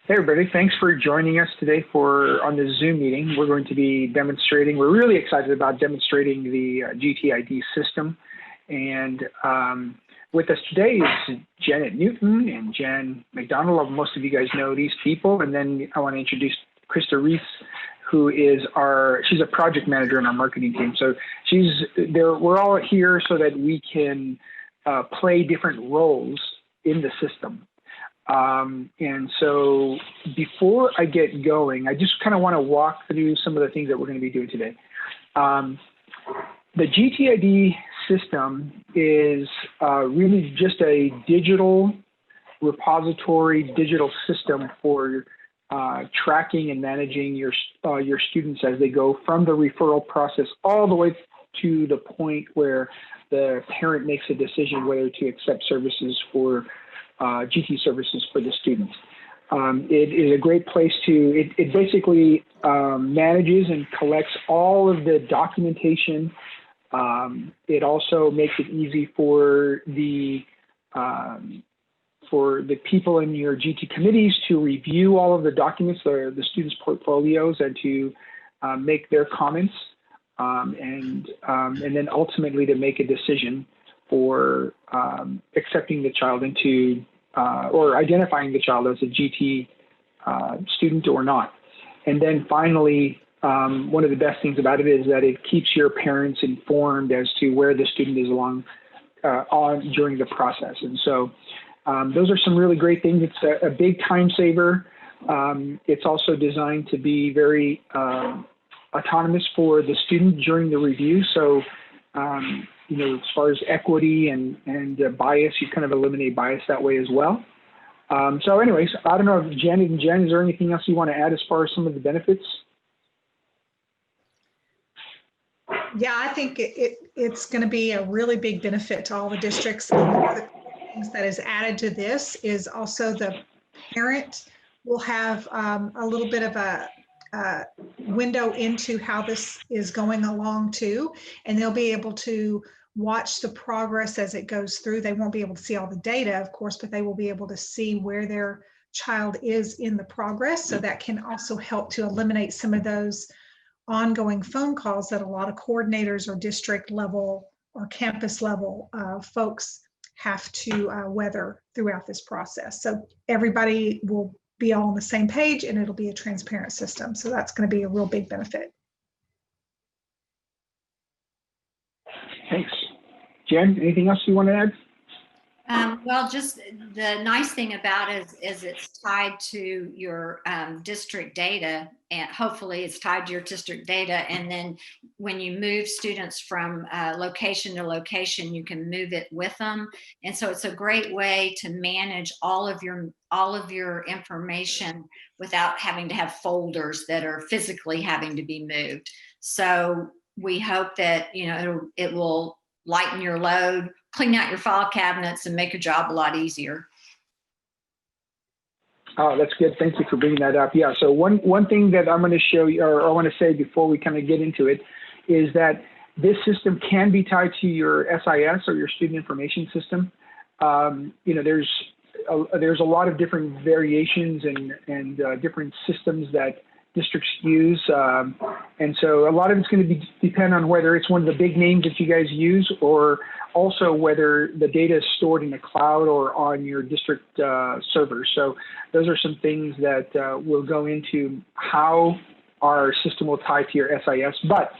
Hey everybody, thanks for joining us today on the Zoom meeting. We're going to be demonstrating, we're really excited about demonstrating the GTID system. And with us today is Janet Newton and Jen McDonald. Most of you guys know these people. And then I want to introduce Krista Reese, who is she's a project manager in our marketing team. So we're all here so that we can play different roles in the system. And so before I get going, I just kind of want to walk through some of the things that we're going to be doing today. The GTID system is really just a digital repository, digital system for tracking and managing your students as they go from the referral process all the way to the point where the parent makes a decision whether to accept services for GT services for the students. It is a great place it basically manages and collects all of the documentation. It also makes it easy for the people in your GT committees to review all of the documents, the students' portfolios, and to make their comments, and then ultimately to make a decision for accepting the child into or identifying the child as a GT student or not. And then finally, one of the best things about it is that it keeps your parents informed as to where the student is during the process. And so those are some really great things. It's a big time saver. It's also designed to be very autonomous for the student during the review. So as far as equity and bias, you kind of eliminate bias that way as well. So anyways, I don't know if Jen, is there anything else you want to add as far as some of the benefits? Yeah, I think it's going to be a really big benefit to all the districts. And one of the things that is added to this is also the parent will have a little bit of a window into how this is going along too, and they'll be able to watch the progress as it goes through. They won't be able to see all the data, of course, but they will be able to see where their child is in the progress. So that can also help to eliminate some of those ongoing phone calls that a lot of coordinators or district level or campus level folks have to weather throughout this process. So everybody will be all on the same page, and it'll be a transparent system. So that's going to be a real big benefit. Thanks. Jen, anything else you want to add? Well, just the nice thing about it is it's tied to your district data, and hopefully it's tied to your district data. And then when you move students from location to location, you can move it with them. And so it's a great way to manage all of your information without having to have folders that are physically having to be moved. So we hope that it will lighten your load, clean out your file cabinets, and make your job a lot easier. Oh, that's good. Thank you for bringing that up. Yeah, so one thing that I'm going to show you, or I want to say before we kind of get into it, is that this system can be tied to your SIS or your student information system. There's a lot of different variations and different systems that districts use. And so a lot of it's going to depend on whether it's one of the big names that you guys use, or also whether the data is stored in the cloud or on your district servers. So those are some things that will go into how our system will tie to your SIS. But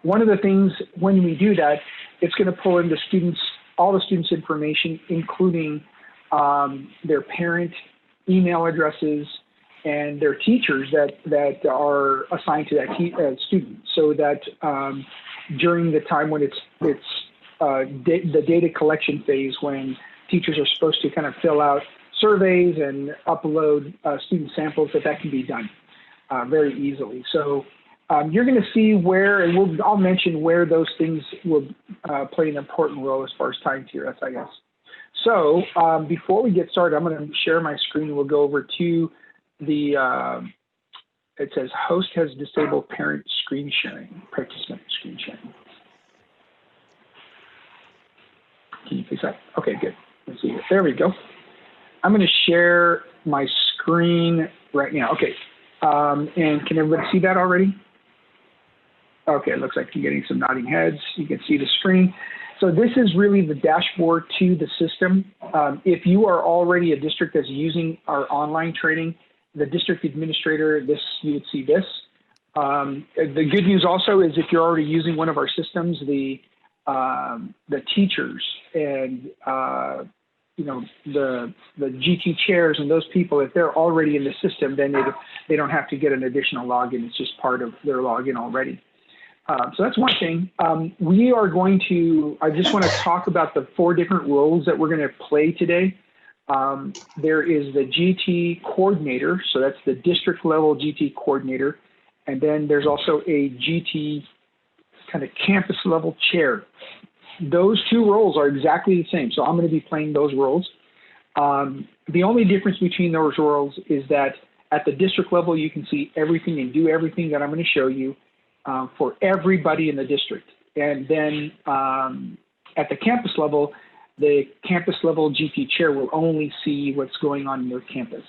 one of the things when we do that, it's going to pull in all the students' information, including their parent email addresses and their teachers that are assigned to that student, so that during the time when it's the data collection phase, when teachers are supposed to kind of fill out surveys and upload student samples, that can be done very easily. So you're going to see where, and I'll mention where those things will play an important role as far as tying to your SIS. So before we get started, I'm going to share my screen and we'll go over to it says host has disabled parent screen sharing, participant screen sharing. Can you fix that? Okay, good. Let's see. There we go. I'm going to share my screen right now. Okay. And can everybody see that already? Okay, it looks like you're getting some nodding heads. You can see the screen. So this is really the dashboard to the system. If you are already a district that's using our online training, the district administrator, you would see this. The good news also is if you're already using one of our systems, the teachers and the GT chairs and those people, if they're already in the system, then they don't have to get an additional login. It's just part of their login already. So that's one thing. I just want to talk about the 4 different roles that we're going to play today. There is the GT coordinator, so that's the district level GT coordinator. And then there's also a GT kind of campus level chair. Those 2 roles are exactly the same. So I'm going to be playing those roles. The only difference between those roles is that at the district level, you can see everything and do everything that I'm going to show you for everybody in the district. And then at the campus level, the campus level GT chair will only see what's going on in their campus.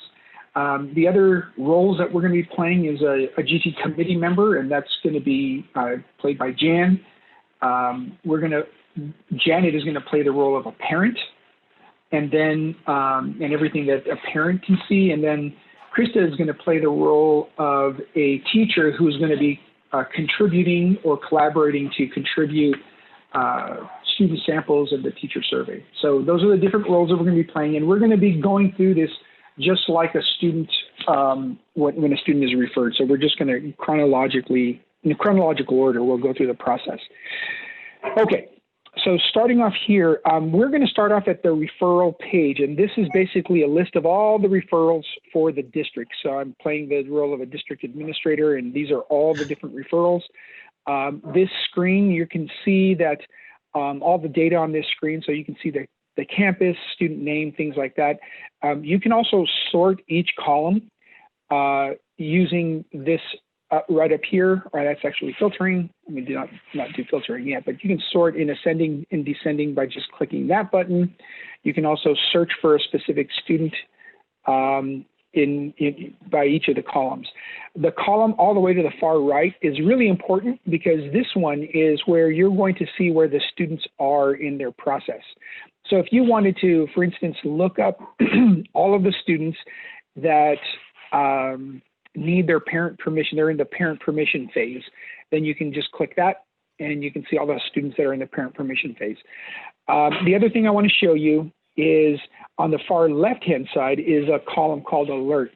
The other roles that we're going to be playing is a GT committee member, and that's going to be played by Jan. Janet is going to play the role of a parent, and then and everything that a parent can see. And then Krista is going to play the role of a teacher who's going to be contributing or collaborating to contribute student samples of the teacher survey. So those are the different roles that we're going to be playing, and we're going to be going through this just like a student when a student is referred. So we're just going to in chronological order, we'll go through the process. Okay, so starting off here, we're going to start off at the referral page, and this is basically a list of all the referrals for the district. So I'm playing the role of a district administrator, and these are all the different referrals. This screen, you can see that all the data on this screen, so you can see the campus, student name, things like that. You can also sort each column using this right up here. Right, that's actually filtering. I mean, not do filtering yet, but you can sort in ascending and descending by just clicking that button. You can also search for a specific student by each of the columns. The column all the way to the far right is really important because this one is where you're going to see where the students are in their process. So if you wanted to, for instance, look up all of the students that need their parent permission, they're in the parent permission phase, then you can just click that and you can see all the students that are in the parent permission phase. The other thing I want to show you is on the far left-hand side is a column called alert.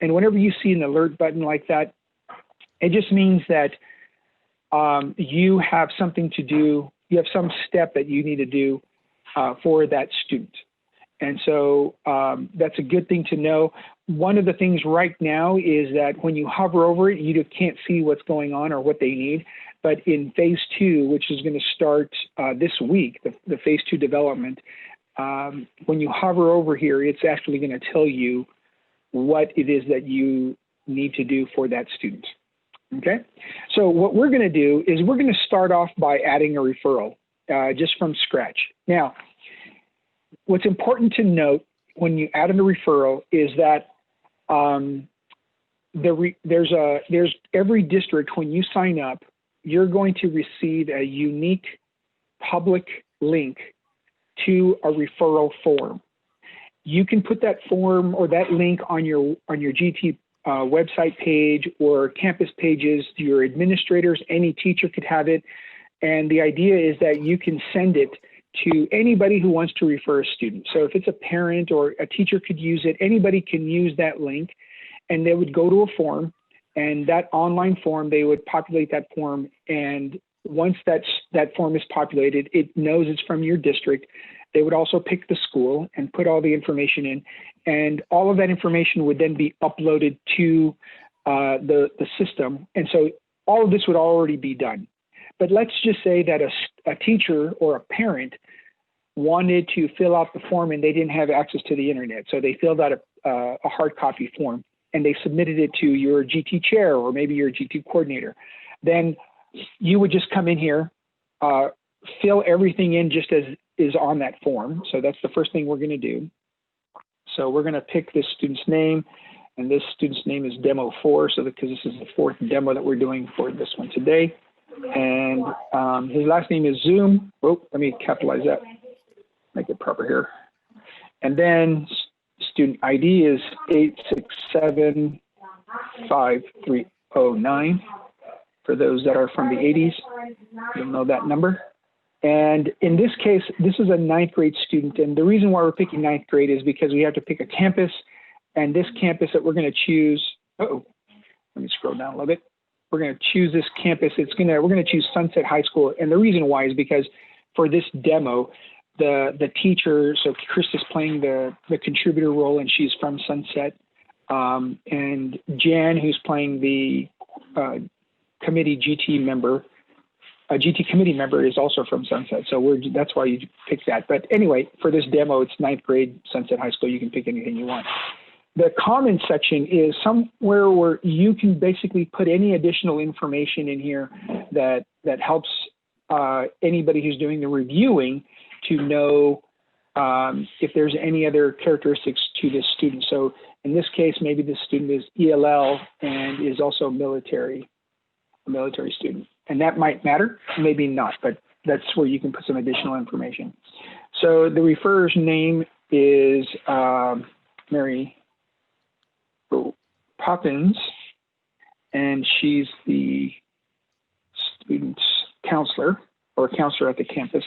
And whenever you see an alert button like that, it just means that you have something to do, you have some step that you need to do for that student. And so that's a good thing to know. One of the things right now is that when you hover over it, you can't see what's going on or what they need. But in phase 2, which is going to start this week, the phase 2 development, when you hover over here, it's actually going to tell you what it is that you need to do for that student. Okay, so what we're going to do is we're going to start off by adding a referral just from scratch. Now, what's important to note when you add in a referral is that there's every district, when you sign up, you're going to receive a unique public link to a referral form. You can put that form or that link on your GT website page or campus pages. Your administrators, any teacher could have it. And the idea is that you can send it to anybody who wants to refer a student. So if it's a parent or a teacher could use it, anybody can use that link, and they would go to a form, and that online form, they would populate that form. And once that form is populated, it knows it's from your district. They would also pick the school and put all the information in, and all of that information would then be uploaded to the system. And so all of this would already be done. But let's just say that a teacher or a parent wanted to fill out the form and they didn't have access to the internet. So they filled out a hard copy form and they submitted it to your GT chair or maybe your GT coordinator. Then you would just come in here, fill everything in just as is on that form. So that's the first thing we're going to do. So we're going to pick this student's name And this student's name is Demo 4, so because this is the 4th demo that we're doing for this one today. And his last name is Zoom. Oh, let me capitalize that, make it proper here. And then student ID is 8675309. For those that are from the 80s, you'll know that number. And in this case, this is a 9th grade student. And the reason why we're picking 9th grade is because we have to pick a campus. And this campus that we're going to choose, let me scroll down a little bit. We're going to choose this campus. We're going to choose Sunset High School. And the reason why is because for this demo, the teacher, so Krista's playing the contributor role, and she's from Sunset. And Jan, who's playing the committee GT member, a GT committee member, is also from Sunset. So that's why you pick that. But anyway, for this demo, it's 9th grade, Sunset High School. You can pick anything you want. The comment section is somewhere where you can basically put any additional information in here that helps anybody who's doing the reviewing to know if there's any other characteristics to this student. So in this case, maybe this student is ELL and is also a military student. And that might matter, maybe not, but that's where you can put some additional information. So the referrer's name is Mary Poppins, and she's the student's counselor or counselor at the campus.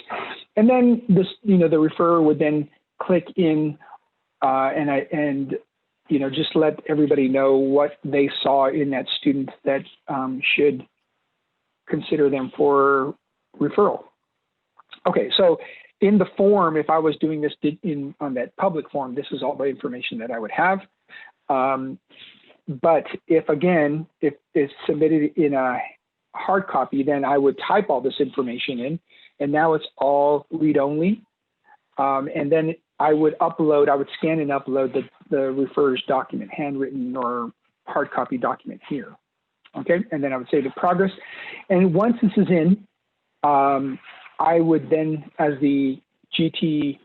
And then this, the referrer would then click in and just let everybody know what they saw in that student that should consider them for referral. Okay, so in the form, if I was doing this on that public form, this is all the information that I would have. But if it's submitted in a hard copy, then I would type all this information in, and now it's all read-only. And then I would scan and upload the referrer's document, handwritten or hard copy document here. Okay, and then I would say the progress. And once this is in, I would then, as the GT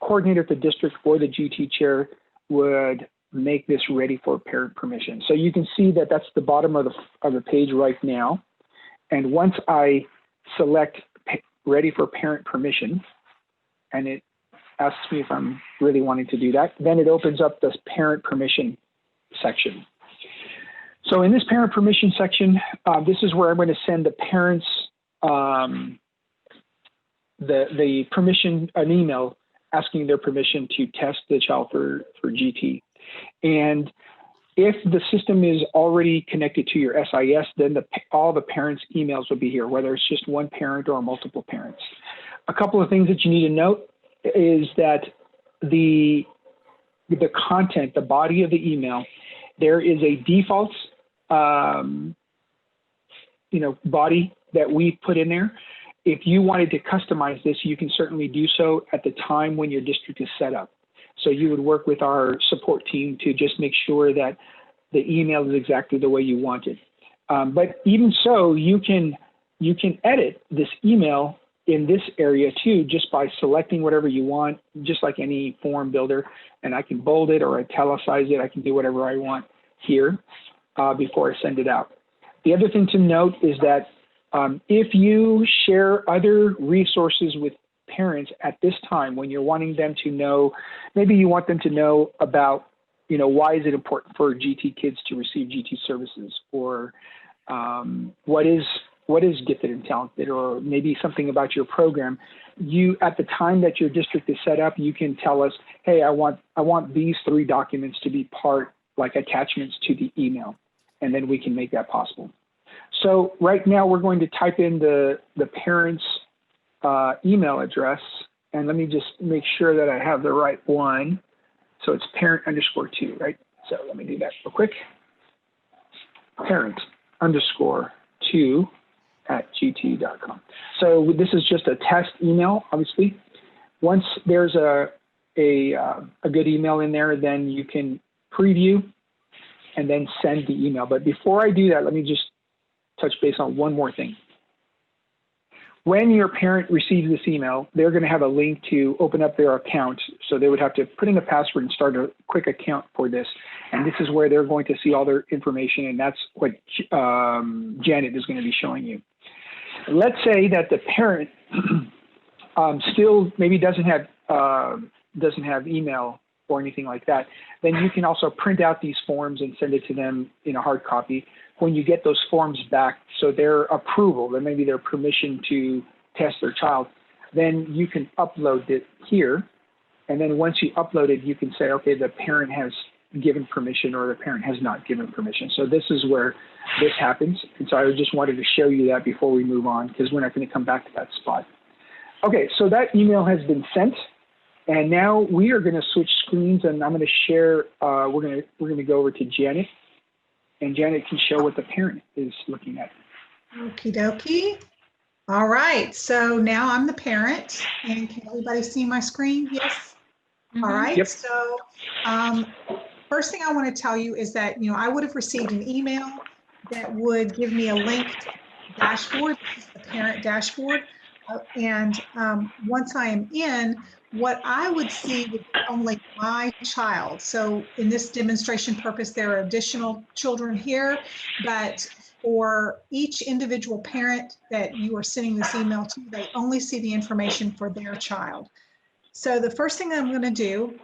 coordinator at the district or the GT chair, would make this ready for parent permission. So you can see that that's the bottom of the page right now. And once I select ready for parent permission, and it asks me if I'm really wanting to do that, then it opens up this parent permission section. So in this parent permission section, this is where I'm going to send the parents the permission, an email asking their permission to test the child for GT. And if the system is already connected to your SIS, then all the parents' emails will be here, whether it's just one parent or multiple parents. A couple of things that you need to note is that the content, the body of the email, there is a default body that we put in there. If you wanted to customize this, you can certainly do so at the time when your district is set up. So you would work with our support team to just make sure that the email is exactly the way you want it. But even so, you can edit this email in this area too, just by selecting whatever you want, just like any form builder. And I can bold it or italicize it. I can do whatever I want here before I send it out. The other thing to note is that if you share other resources with parents at this time, when you're wanting them to know, maybe you want them to know about, why is it important for GT kids to receive GT services, or what is gifted and talented, or maybe something about your program. You, at the time that your district is set up, you can tell us, hey, I want these 3 documents to be part, like attachments to the email, and then we can make that possible. So right now we're going to type in the parents' email address, and let me just make sure that I have the right one. So it's parent_2, right? So let me do that real quick. Parent_2@gt.com. So this is just a test email, obviously. Once there's a good email in there, then you can preview and then send the email. But before I do that, let me just touch base on one more thing. when your parent receives this email, they're going to have a link to open up their account. So they would have to put in a password and start a quick account for this. And this is where they're going to see all their information. And that's what Janet is going to be showing you. Let's say that the parent still maybe doesn't have email or anything like that. Then you can also print out these forms and send it to them in a hard copy. When you get those forms back, so their approval, then maybe their permission to test their child, then you can upload it here. And then once you upload it, you can say, okay, the parent has given permission or the parent has not given permission. So this is where this happens. And so I just wanted to show you that before we move on, because we're not going to come back to that spot. Okay, so that email has been sent. And now we are going to switch screens, and I'm going to share, we're going to go over to Janet. And Janet can show what the parent is looking at. Okie dokie. All right, so now I'm the parent, and can everybody see my screen? Yes? Mm-hmm. All right, Yep. so first thing I want to tell you is that, I would have received an email that would give me a link to the dashboard. This is the parent dashboard. And once I am in, what I would see would be only my child. So in this demonstration purpose, there are additional children here, but for each individual parent that you are sending this email to, they only see the information for their child. So the first thing I'm going to do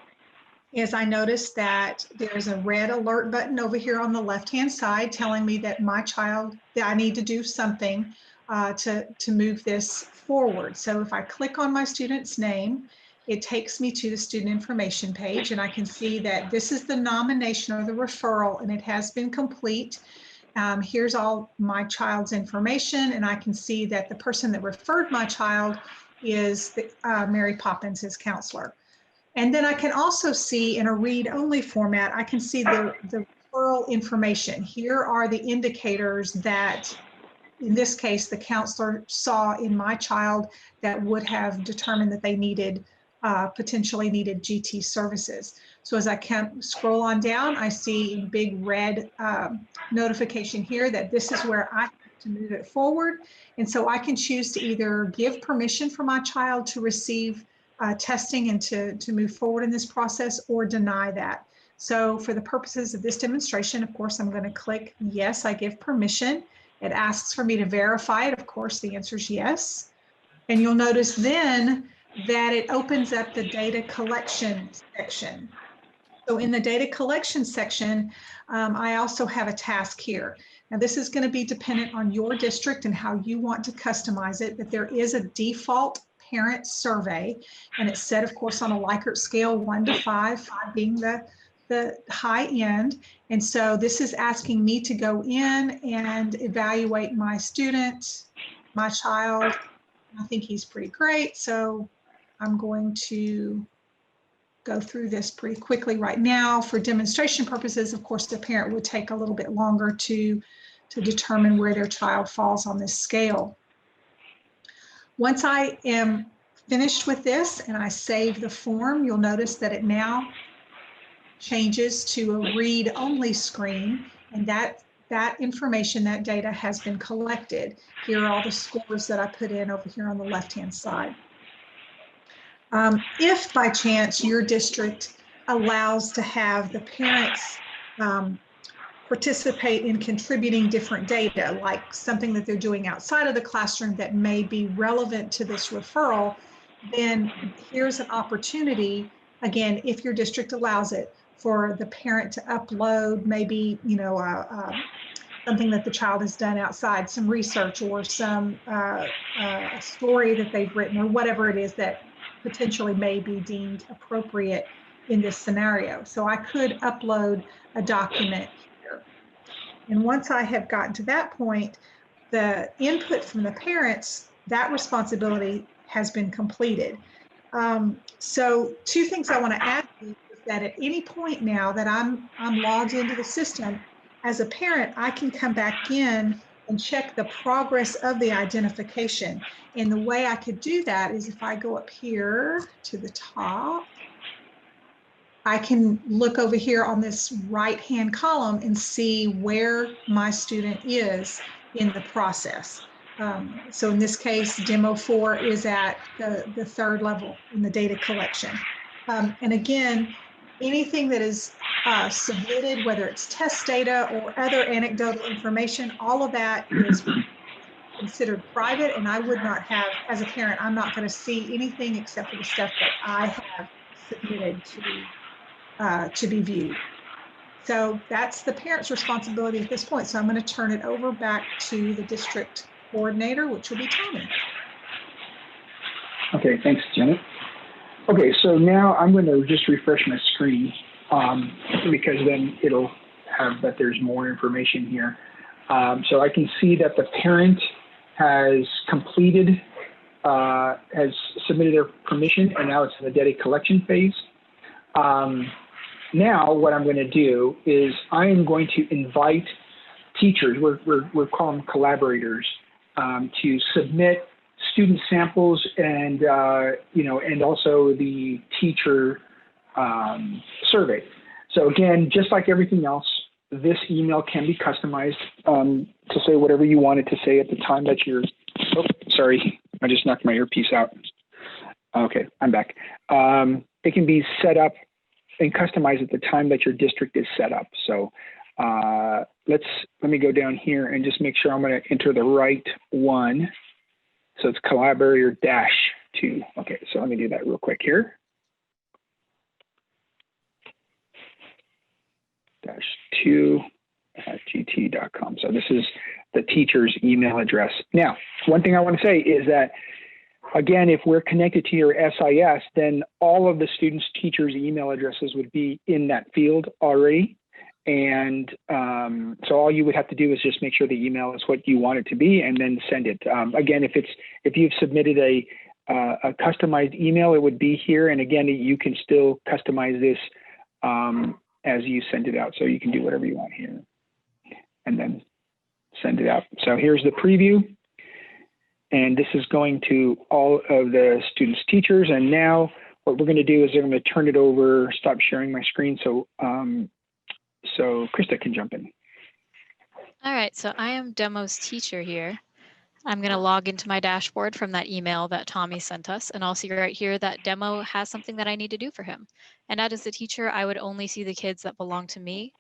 is I notice that there's a red alert button over here on the left-hand side telling me that my child, that I need to do something to move this forward. So if I click on my student's name, it takes me to the student information page, and I can see that this is the nomination or the referral, and it has been complete. Here's all my child's information, and I can see that the person that referred my child is Mary Poppins, his counselor. And then I can also see in a read-only format, I can see the referral information. Here are the indicators that, in this case, the counselor saw in my child that would have determined that they potentially needed GT services. So as I can scroll on down, I see a big red notification here that this is where I have to move it forward. And so I can choose to either give permission for my child to receive testing and to move forward in this process, or deny that. So for the purposes of this demonstration, of course, I'm going to click yes, I give permission. It asks for me to verify it. Of course, the answer is yes. And you'll notice then that it opens up the data collection section. So in the data collection section, I also have a task here. Now this is going to be dependent on your district and how you want to customize it, but there is a default parent survey, and it's set, of course, on a Likert scale 1 to 5, 5 being the high end. And so this is asking me to go in and evaluate my student, my child. I think he's pretty great. So I'm going to go through this pretty quickly right now. For demonstration purposes, of course, the parent would take a little bit longer to determine where their child falls on this scale. Once I am finished with this and I save the form, you'll notice that it now changes to a read-only screen, and that information, that data has been collected. Here are all the scores that I put in over here on the left-hand side. If by chance your district allows to have the parents participate in contributing different data, like something that they're doing outside of the classroom that may be relevant to this referral, then here's an opportunity, again, if your district allows it, for the parent to upload maybe, something that the child has done outside, some research or some a story that they've written, or whatever it is that potentially may be deemed appropriate in this scenario. So I could upload a document here. And once I have gotten to that point, the input from the parents, that responsibility has been completed. So two things I want to add is that at any point now that I'm logged into the system, as a parent, I can come back in and check the progress of the identification. And the way I could do that is if I go up here to the top, I can look over here on this right-hand column and see where my student is in the process. So in this case, demo 4 is at the third level in the data collection. And again, anything that is submitted, whether it's test data or other anecdotal information, all of that is considered private, and I would not have, as a parent, I'm not going to see anything except for the stuff that I have submitted to be viewed. So that's the parent's responsibility at this point. So I'm going to turn it over back to the district coordinator, which will be Tommy. Okay, thanks, Janet. Okay, so now I'm going to just refresh my screen because then it'll have that there's more information here. So I can see that the parent has completed, has submitted their permission, and now it's in the data collection phase. Now what I'm going to do is I am going to invite teachers, we're calling them collaborators, to submit student samples and and also the teacher survey. So again, just like everything else, this email can be customized to say whatever you want it to say at the time that you're, oh, sorry, I just knocked my earpiece out. Okay, I'm back. It can be set up and customized at the time that your district is set up. So let me go down here and just make sure I'm going to enter the right one. So it's collaborator -2. Okay, so let me do that real quick here. -2@gt.com. So this is the teacher's email address. Now, one thing I want to say is that, again, if we're connected to your SIS, then all of the students' teachers' email addresses would be in that field already. And so all you would have to do is just make sure the email is what you want it to be and then send it. Again, if you've submitted a customized email, it would be here. And again, you can still customize this as you send it out. So you can do whatever you want here and then send it out. So here's the preview. And this is going to all of the students' teachers. And now what we're going to do is I'm going to turn it over, stop sharing my screen so Krista can jump in. All right, so I am Demo's teacher here. I'm going to log into my dashboard from that email that Tommy sent us, and I'll see right here that Demo has something that I need to do for him. And as the teacher, I would only see the kids that belong to me,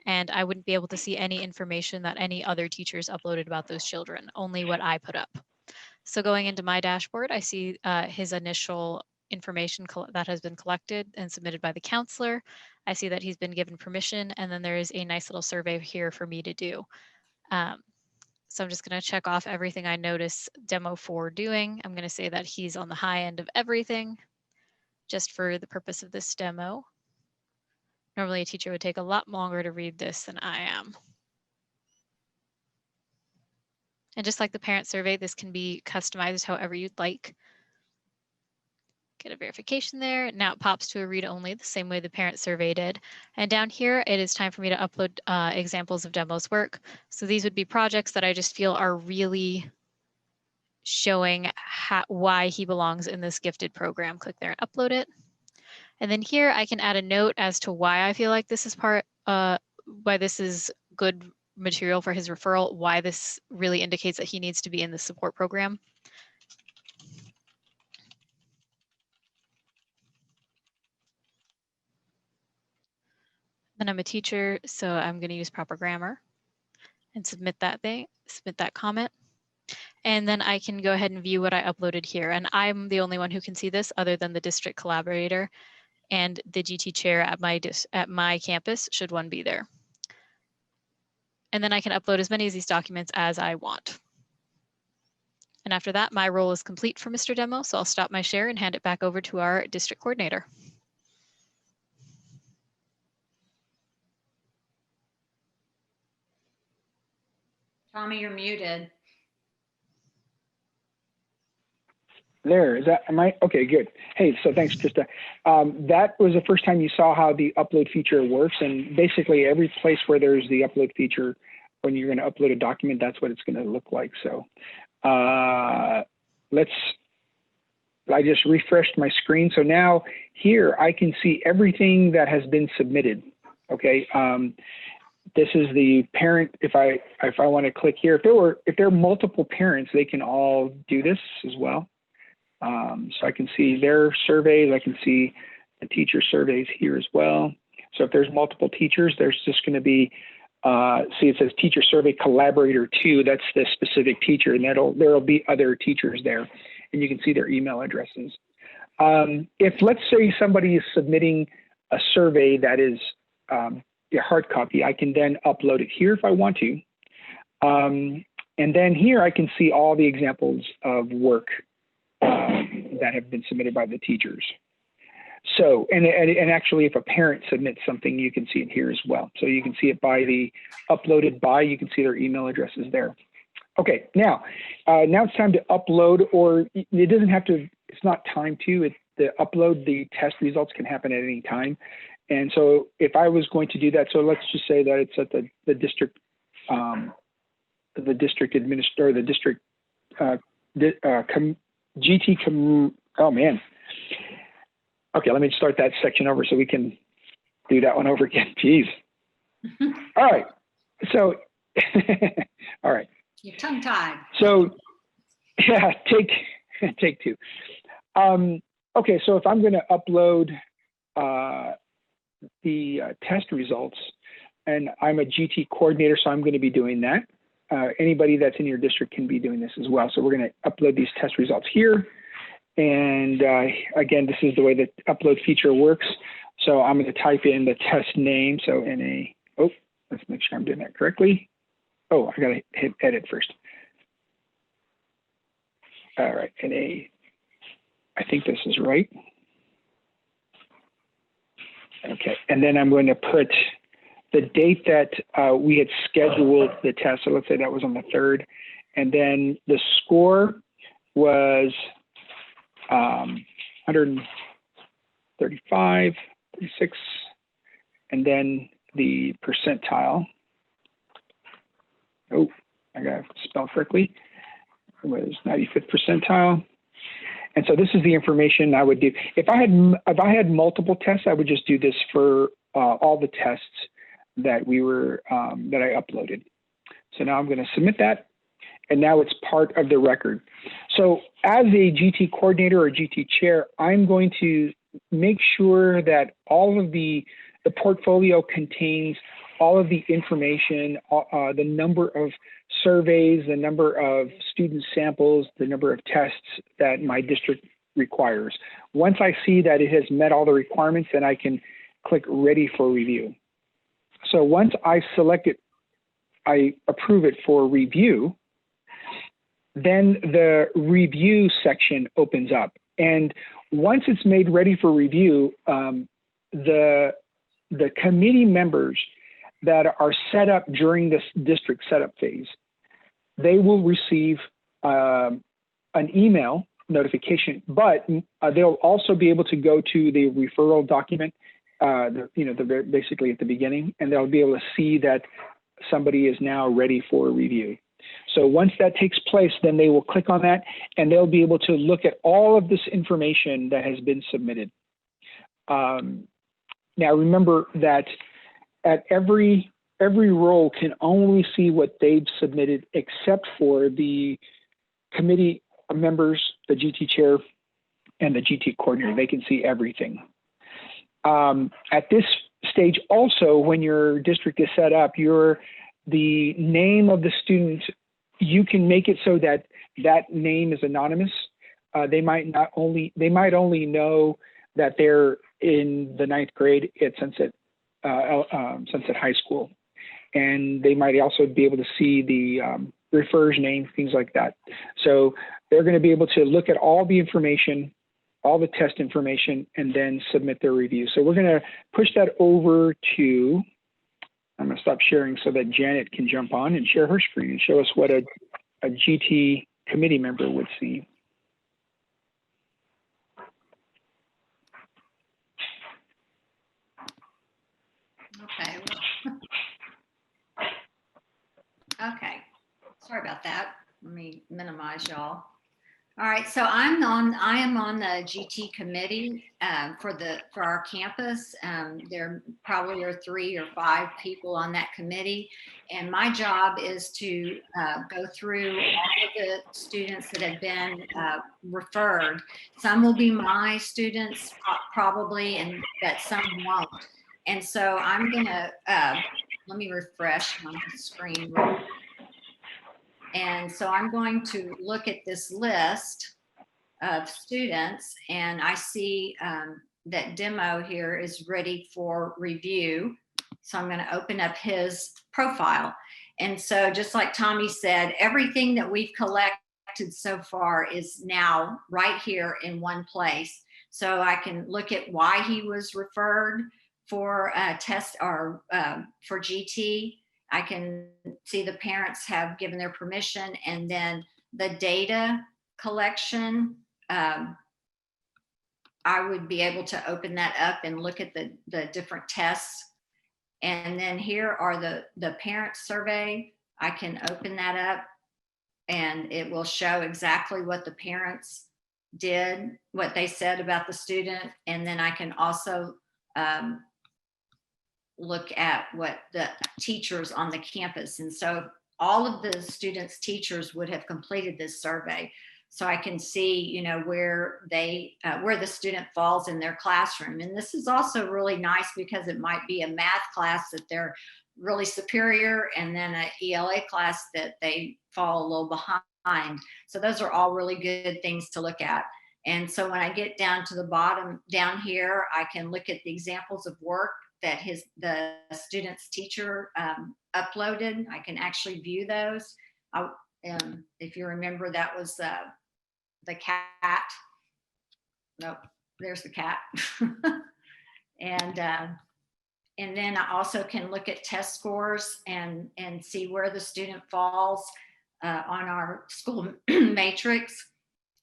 and I wouldn't be able to see any information that any other teachers uploaded about those children, only what I put up. So going into my dashboard, I see his initial information that has been collected and submitted by the counselor. I see that he's been given permission, and then there is a nice little survey here for me to do. So I'm just going to check off everything I notice Demo 4 doing. I'm going to say that he's on the high end of everything, just for the purpose of this demo. Normally a teacher would take a lot longer to read this than I am. And just like the parent survey, this can be customized however you'd like. Get a verification there. Now it pops to a read only, the same way the parent survey did. And down here, it is time for me to upload examples of Demo's work. So these would be projects that I just feel are really showing why he belongs in this gifted program. Click there and upload it. And then here I can add a note as to why I feel like this is why this is good material for his referral, why this really indicates that he needs to be in the support program. And I'm a teacher, so I'm going to use proper grammar and submit that comment. And then I can go ahead and view what I uploaded here. And I'm the only one who can see this other than the district collaborator and the GT chair at my campus, should one be there. And then I can upload as many of these documents as I want. And after that, my role is complete for Mr. Demo, so I'll stop my share and hand it back over to our district coordinator. Tommy, you're muted. There, okay, good. Hey, so thanks, Krista. That was the first time you saw how the upload feature works, and basically every place where there's the upload feature, when you're gonna upload a document, that's what it's gonna look like. So I just refreshed my screen. So now here I can see everything that has been submitted, okay? this is the parent. If I want to click here, if there are multiple parents, they can all do this as well. So I can see their surveys. I can see the teacher surveys here as well. So if there's multiple teachers, there's just going to be, see it says teacher survey collaborator 2. That's the specific teacher, and there'll be other teachers there, and you can see their email addresses. If let's say somebody is submitting a survey that is a hard copy, I can then upload it here if I want to. And then here I can see all the examples of work that have been submitted by the teachers. So, and actually if a parent submits something, you can see it here as well. So you can see it by the uploaded by, you can see their email addresses there. Okay, now it's time to upload, or it doesn't have to, it's not time to, upload the test results can happen at any time. And so if I was going to do that, so let's just say that it's at the district, administrator, the district, oh man. Okay, let me start that section over so we can do that one over again. Jeez. All right. So, all right. You're tongue-tied. So, yeah, take two. Okay, so if I'm going to upload the test results, and I'm a GT coordinator, so I'm going to be doing that. Anybody that's in your district can be doing this as well. So we're going to upload these test results here. And again, this is the way the upload feature works. So I'm going to type in the test name. So let's make sure I'm doing that correctly. Oh, I got to hit edit first. All right, I think this is right. Okay, and then I'm going to put the date that we had scheduled the test. So let's say that was on the 3rd. And then the score was 135, 36, and then the percentile. Oh, I got to spell correctly. It was 95th percentile. And so this is the information I would do. If I had multiple tests, I would just do this for all the tests that that I uploaded. So now I'm going to submit that, and now it's part of the record. So as a GT coordinator or GT chair, I'm going to make sure that all of the portfolio contains all of the information, the number of surveys, the number of student samples, the number of tests that my district requires. Once I see that it has met all the requirements, then I can click Ready for Review. So once I select it, I approve it for review, then the review section opens up. And once it's made ready for review, the committee members that are set up during this district setup phase, they will receive an email notification, but they'll also be able to go to the referral document, basically at the beginning, and they'll be able to see that somebody is now ready for review. So once that takes place, then they will click on that, and they'll be able to look at all of this information that has been submitted. Now remember that at every role can only see what they've submitted, except for the committee members, the GT chair, and the GT coordinator. They can see everything. At this stage also, when your district is set up, the name of the student, you can make it so that that name is anonymous. They might only know that they're in the 9th grade at Sunset High School, and they might also be able to see the referrer's name, things like that. So they're going to be able to look at all the information, all the test information, and then submit their review. So we're going to push that over to, I'm going to stop sharing so that Janet can jump on and share her screen and show us what a GT committee member would see. Okay. Okay. Sorry about that. Let me minimize y'all. All right, so I am on the GT committee for our campus. There probably are 3 or 5 people on that committee, and my job is to go through all of the students that have been referred. Some will be my students probably, but some won't. And so I'm gonna let me refresh my screen real quick. And so I'm going to look at this list of students, and I see that demo here is ready for review. So I'm going to open up his profile. And so just like Tommy said, everything that we've collected so far is now right here in one place. So I can look at why he was referred for a test or for GT. I can see the parents have given their permission, and then the data collection, I would be able to open that up and look at the different tests. And then here are the parent survey. I can open that up and it will show exactly what the parents did, what they said about the student. And then I can also look at what the teachers on the campus. And so all of the students' teachers would have completed this survey. So I can see, you know, where the student falls in their classroom. And this is also really nice because it might be a math class that they're really superior, and then an ELA class that they fall a little behind. So those are all really good things to look at. And so when I get down to the bottom down here, I can look at the examples of work that the student's teacher uploaded. I can actually view those. If you remember, that was the cat. Nope, there's the cat. And then I also can look at test scores and see where the student falls on our school matrix.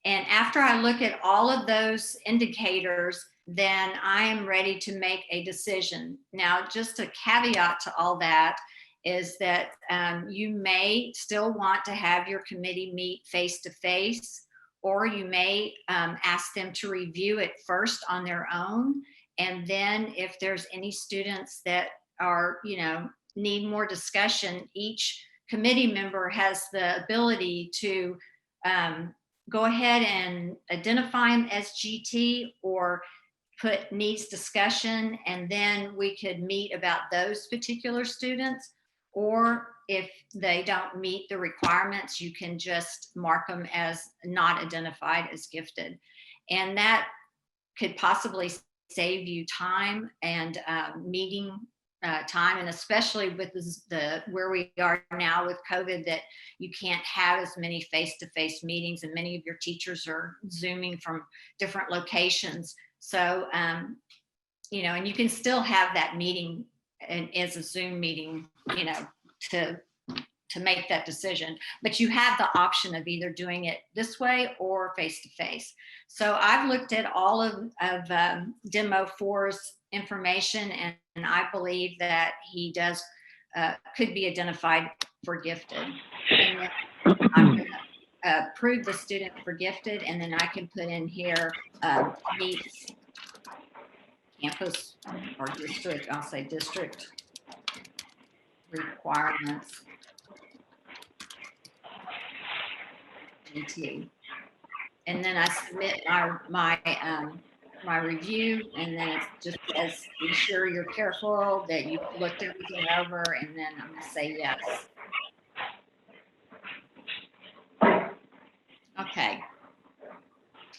And after I look at all of those indicators, then I am ready to make a decision. Now, just a caveat to all that is that you may still want to have your committee meet face-to-face, or you may ask them to review it first on their own. And then if there's any students that are, you know, need more discussion, each committee member has the ability to go ahead and identify them as GT or put needs discussion, and then we could meet about those particular students. Or if they don't meet the requirements, you can just mark them as not identified as gifted. And that could possibly save you time and meeting time, and especially with where we are now with COVID, that you can't have as many face-to-face meetings, and many of your teachers are Zooming from different locations. So, you know, and you can still have that meeting as a Zoom meeting, you know, to make that decision, but you have the option of either doing it this way or face-to-face. So I've looked at all of Demo 4's information, and I believe that he could be identified for gifted. And then I'm going to approve the student for gifted, and then I can put in here meets campus or district, I'll say district requirements. GT. And then I submit my review, and then it just says, be sure you're careful that you've looked everything over, and then I'm going to say yes. Okay.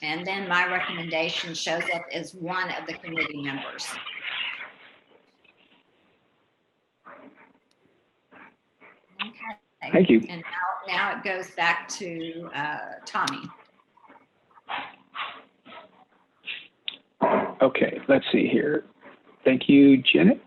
And then my recommendation shows up as one of the committee members. Okay. Thank you. And now it goes back to Tommy. Okay, let's see here. Thank you, Jen.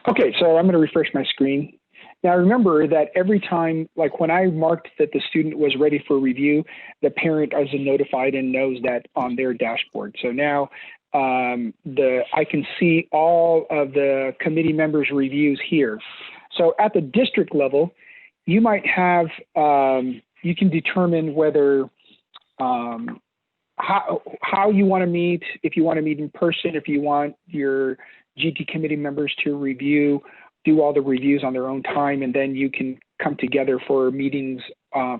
Okay, so I'm going to refresh my screen. Now remember that every time, like when I marked that the student was ready for review, the parent is notified and knows that on their dashboard. So now I can see all of the committee members' reviews here. So at the district level, you might have, you can determine whether how you want to meet, if you want to meet in person, if you want your GT committee members to do all the reviews on their own time, and then you can come together for meetings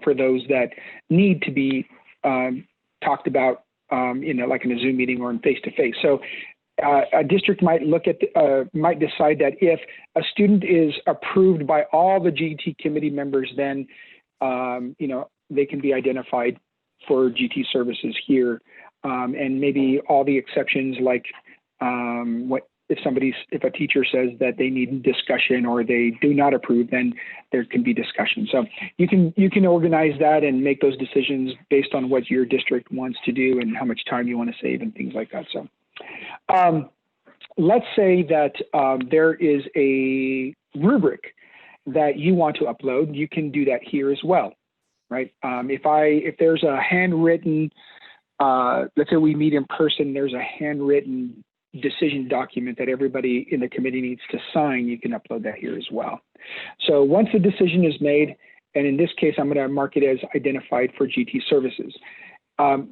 for those that need to be talked about, like in a Zoom meeting or in face-to-face. So a district might might decide that if a student is approved by all the GT committee members, then they can be identified for GT services here, and maybe all the exceptions, like if a teacher says that they need discussion or they do not approve, then there can be discussion. So you can organize that and make those decisions based on what your district wants to do and how much time you want to save and things like that. So let's say that there is a rubric that you want to upload. You can do that here as well, right? If there's a handwritten, let's say we meet in person, there's a handwritten decision document that everybody in the committee needs to sign, you can upload that here as well. So once the decision is made, and in this case, I'm going to mark it as identified for GT services.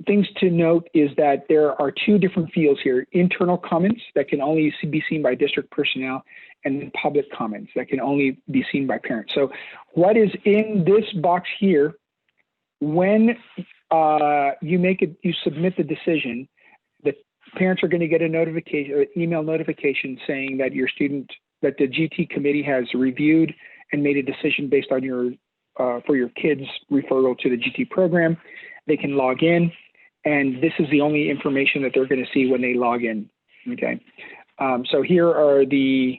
Things to note is that there are two different fields here: internal comments that can only be seen by district personnel, and then public comments that can only be seen by parents. So what is in this box here, when you submit the decision, the parents are going to get a notification, or email notification, saying that that the GT committee has reviewed and made a decision based on your for your kids' referral to the GT program. They can log in, and this is the only information that they're going to see when they log in. Okay, so here are the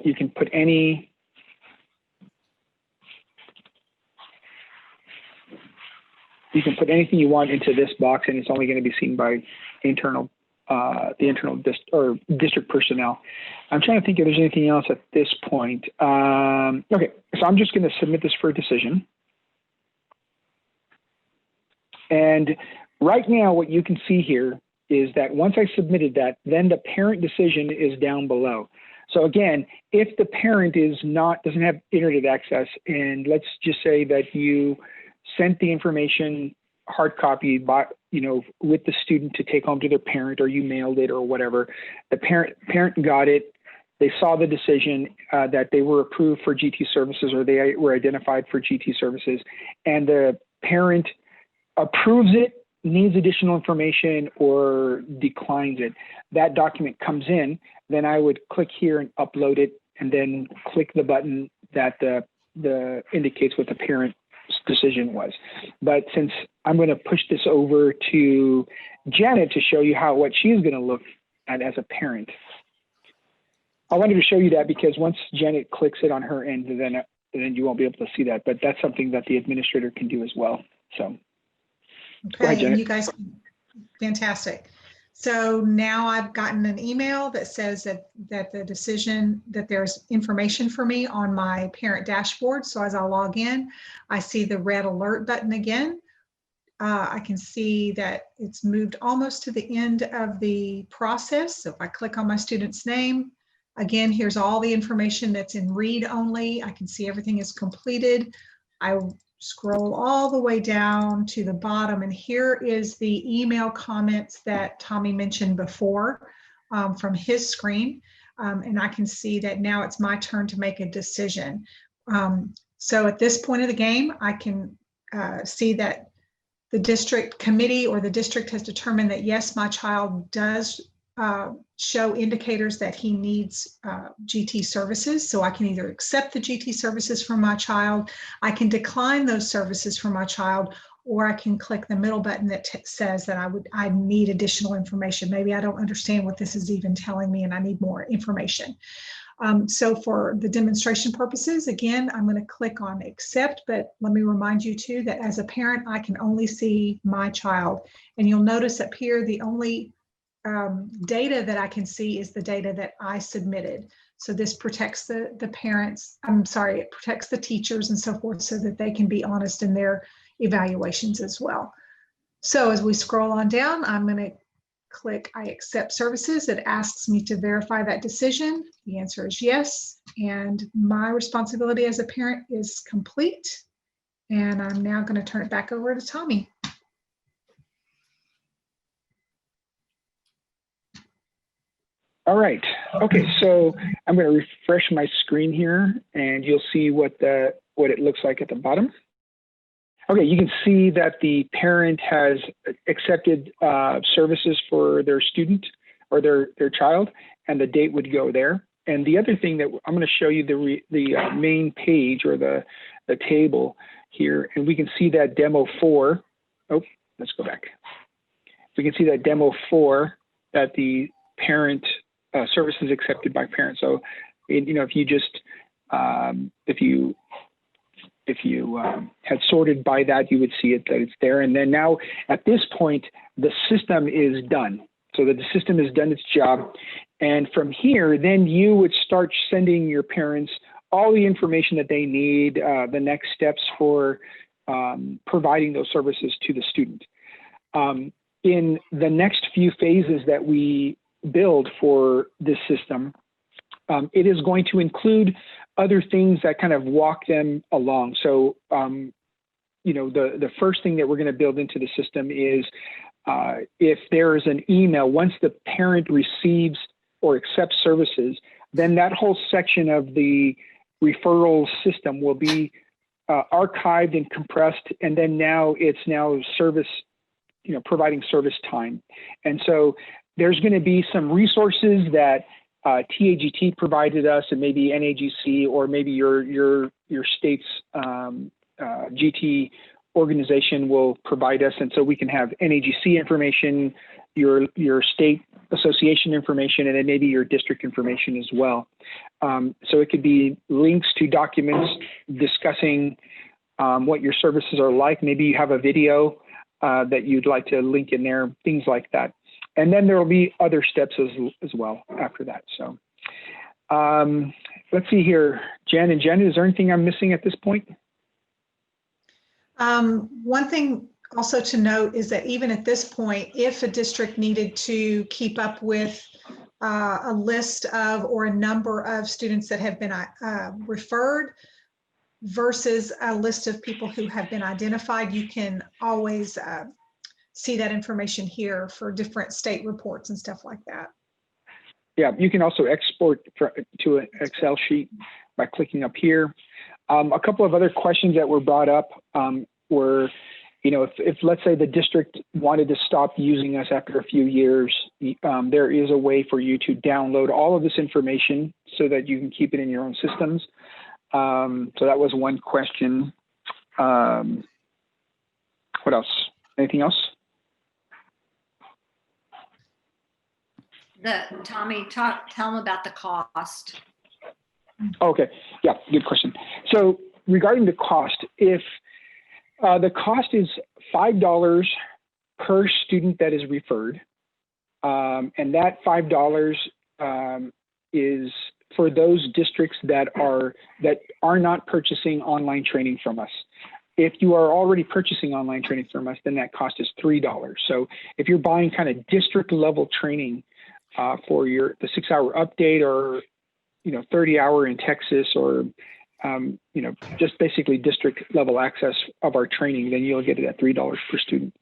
you can put any. You can put anything you want into this box, and it's only going to be seen by the internal district personnel. I'm trying to think if there's anything else at this point. Okay, so I'm just going to submit this for a decision. And right now, what you can see here is that once I submitted that, then the parent decision is down below. So again, if the parent doesn't have internet access, and let's just say that you sent the information hard copy with the student to take home to their parent, or you mailed it or whatever, the parent got it, they saw the decision that they were approved for GT services, or they were identified for GT services, and the parent approves it, needs additional information, or declines it, that document comes in, then I would click here and upload it, and then click the button that indicates what the parent's decision was. But since I'm going to push this over to Janet to show you what she's going to look at as a parent, I wanted to show you that because once Janet clicks it on her end, then you won't be able to see that. But that's something that the administrator can do as well. So. Okay, and you guys, fantastic. So now I've gotten an email that says that the decision, that there's information for me on my parent dashboard. So as I log in, I see the red alert button again. I can see that it's moved almost to the end of the process. So if I click on my student's name, again, here's all the information that's in read only. I can see everything is completed. I scroll all the way down to the bottom, and here is the email comments that Tommy mentioned before from his screen, and I can see that now it's my turn to make a decision. So at this point of the game, I can see that the district committee or the district has determined that yes, my child does show indicators that he needs GT services. So I can either accept the GT services from my child, I can decline those services from my child, or I can click the middle button that says that I need additional information. Maybe I don't understand what this is even telling me and I need more information. So for the demonstration purposes, again, I'm going to click on accept, but let me remind you too that as a parent, I can only see my child. And you'll notice up here, the only data that I can see is the data that I submitted. So this protects the parents, it protects the teachers and so forth so that they can be honest in their evaluations as well. So as we scroll on down, I'm going to click I accept services. It asks me to verify that decision. The answer is yes. And my responsibility as a parent is complete. And I'm now going to turn it back over to Tommy. All right. Okay, so I'm going to refresh my screen here, and you'll see what it looks like at the bottom. Okay, you can see that the parent has accepted services for their student or their child, and the date would go there. And the other thing that I'm going to show you the main page or the table here, and we can see that demo 4. Oh, let's go back. We can see that demo 4 that the parent services accepted by parents. So, you know, if you just if you had sorted by that, you would see it that it's there. And then now at this point, the system is done. So that the system has done its job. And from here, then you would start sending your parents all the information that they need, the next steps for providing those services to the student. In the next few phases that we build for this system, it is going to include other things that kind of walk them along. So, you know, the first thing that we're going to build into the system is if there is an email, once the parent receives or accepts services, then that whole section of the referral system will be archived and compressed, and then now it's service, you know, providing service time. And so there's going to be some resources that TAGT provided us, and maybe NAGC, or maybe your state's GT organization will provide us, and so we can have NAGC information, your state association information, and then maybe your district information as well. So it could be links to documents discussing what your services are like. Maybe you have a video that you'd like to link in there, things like that. And then there will be other steps as well after that. So let's see here, Jen and Jen, is there anything I'm missing at this point? One thing also to note is that even at this point, if a district needed to keep up with a list of or a number of students that have been referred versus a list of people who have been identified, you can always see that information here for different state reports and stuff like that. Yeah, you can also export to an Excel sheet by clicking up here. A couple of other questions that were brought up were, you know, if let's say the district wanted to stop using us after a few years, there is a way for you to download all of this information so that you can keep it in your own systems. So that was one question. What else? Anything else? Tommy, tell them about the cost. Okay, yeah, good question. So regarding the cost, if the cost is $5 per student that is referred, and that $5 is for those districts that are not purchasing online training from us. If you are already purchasing online training from us, then that cost is $3. So if you're buying kind of district level training for the 6-hour update, or 30-hour in Texas, or just basically district level access of our training, then you'll get it at $3 per student.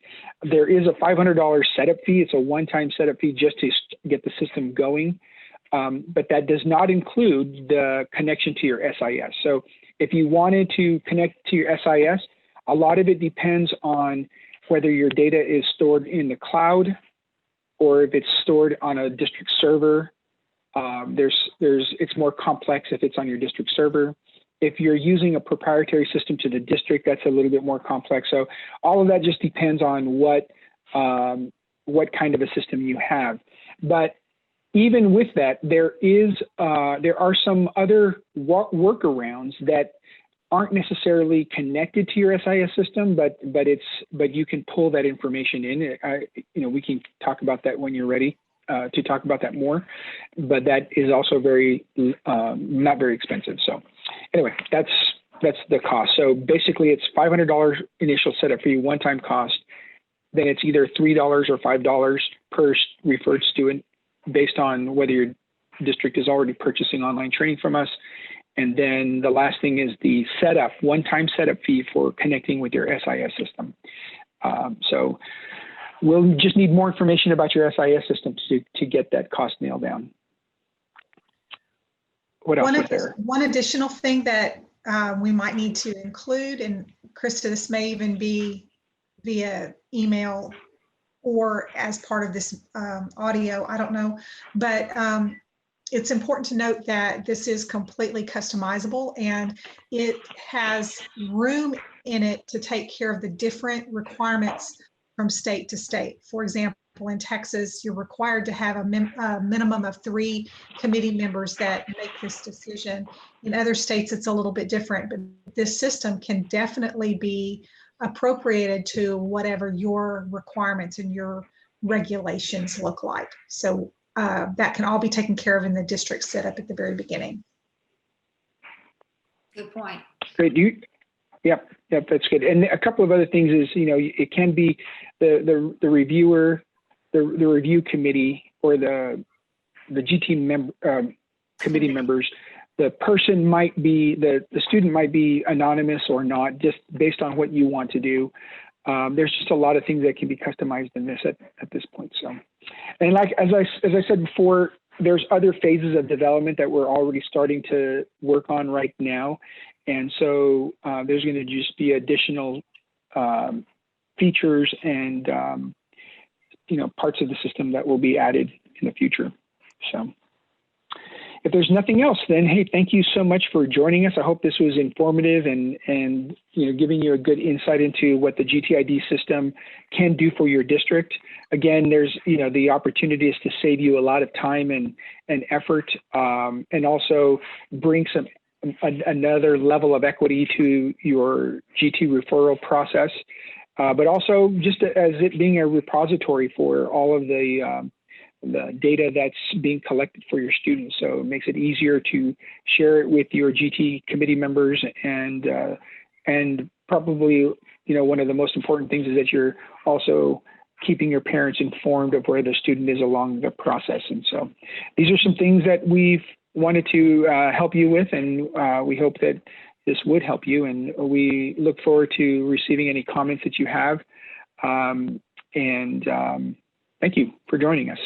There is a $500 setup fee. It's a one-time setup fee just to get the system going, but that does not include the connection to your SIS. So if you wanted to connect to your SIS, a lot of it depends on whether your data is stored in the cloud or if it's stored on a district server. It's more complex if it's on your district server. If you're using a proprietary system to the district, that's a little bit more complex. So all of that just depends on what kind of a system you have. But even with that, there are some other workarounds that aren't necessarily connected to your SIS system, but you can pull that information in. We can talk about that when you're ready to talk about that more. But that is also not very expensive. So anyway, that's the cost. So basically, it's $500 initial setup fee, one-time cost. Then it's either $3 or $5 per referred student, based on whether your district is already purchasing online training from us. And then the last thing is the setup, one-time setup fee for connecting with your SIS system. So we'll just need more information about your SIS system to get that cost nailed down. What else was there? One additional thing that we might need to include, and Krista, this may even be via email or as part of this audio, I don't know, but it's important to note that this is completely customizable and it has room in it to take care of the different requirements from state to state. For example, in Texas, you're required to have a minimum of 3 committee members that make this decision. In other states, it's a little bit different, but this system can definitely be appropriated to whatever your requirements and your regulations look like. So that can all be taken care of in the district setup at the very beginning. Good point. Great. Yep, that's good. And a couple of other things is, it can be the reviewer, the review committee, or the GT committee members. The person might be, the student might be anonymous or not, just based on what you want to do. There's just a lot of things that can be customized in this at this point. So, and like as I said before, there's other phases of development that we're already starting to work on right now, and so there's going to just be additional features and parts of the system that will be added in the future. So, if there's nothing else, then hey, thank you so much for joining us. I hope this was informative and giving you a good insight into what the GTID system can do for your district. Again, there's the opportunity is to save you a lot of time and effort, and also bring another level of equity to your GT referral process, but also just as it being a repository for all of the data that's being collected for your students. So it makes it easier to share it with your GT committee members, and probably, one of the most important things is that you're also keeping your parents informed of where the student is along the process. And so these are some things that we've wanted to help you with, and we hope that this would help you. And we look forward to receiving any comments that you have. Thank you for joining us.